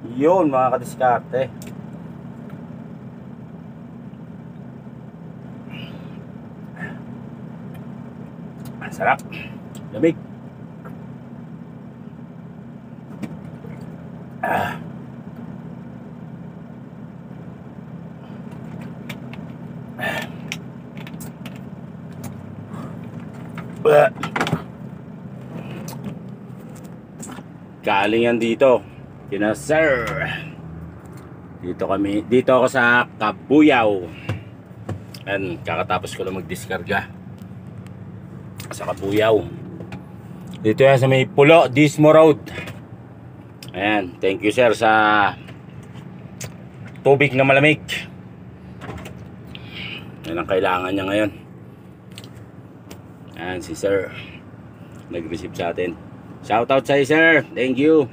Yun mga kadiskarte. Ang sarap. Lamig. Galing yan dito. Kina sir. Dito ako sa Kabuyaw. And kakatapos ko lang magdiskarga sa Kabuyaw. Dito yan sa may Pulo, Dismo Road. Ayan, thank you sir sa tubig na malamig. Yan ang kailangan niya ngayon. Ayan si sir nag-receive sa atin. Shoutout sa iyo sir, thank you.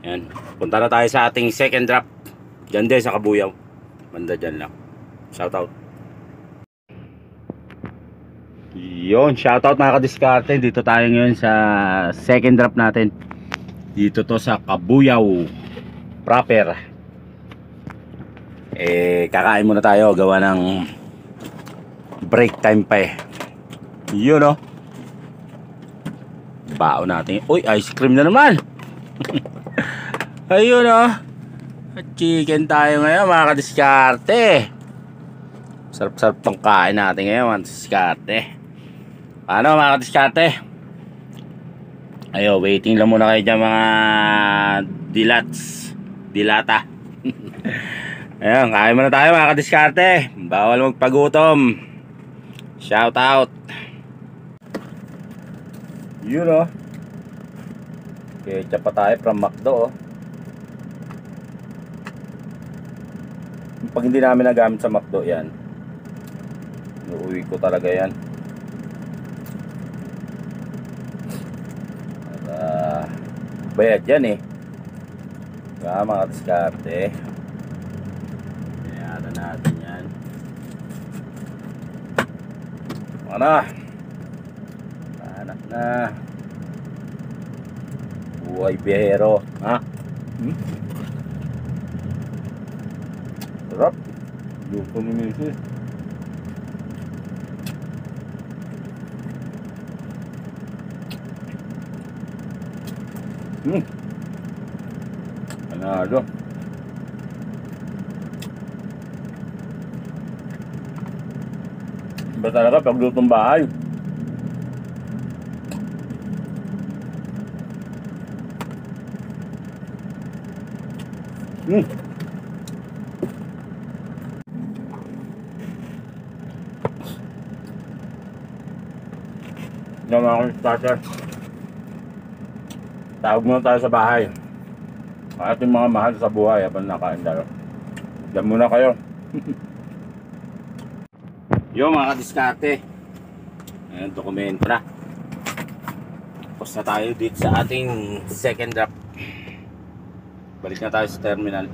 Ayan, punta na tayo sa ating second drop. Diyan din sa Kabuyaw. Banda dyan lang. Shoutout. Yun, shoutout mga kadiskarte. Dito tayo ngayon sa second drop natin. Dito to sa Kabuyaw proper. Kakain muna tayo. Gawa ng break time pa eh. Yun oh. Bao natin. Uy, ice cream na naman. Ayun oh. Chicken tayo ngayon mga kadiskarte. Sarap-sarap tong kain natin ngayon mga kadiskarte. Paano mga kadiskarte? Ayo, waiting lang muna kayo dyan mga dilata. Ayun, kain muna tayo mga kadiskarte. Bawal magpagutom. Shout out. Yun oh. Ketchup pa tayo from McDo oh. Pag hindi namin nagamit sa McDo yan, inuuwi ko talaga yan. Bayad yan eh. Kaya mga diskarte. Kaya natin yan. Ano? Anak na. Buhay biyahero. Ha? Sarap. Luto ni Mrs. Panalo. Iba talaga pag lutong bahay. Yan mga starter. Tawag muna tayo sa bahay. Ang ating mga mahal sa buhay habang nakain tayo. Diyan muna kayo. Yo mga kadiskarte. Ayan, dokumento na. Tapos na tayo dito sa ating second drop. Balik na tayo sa terminal.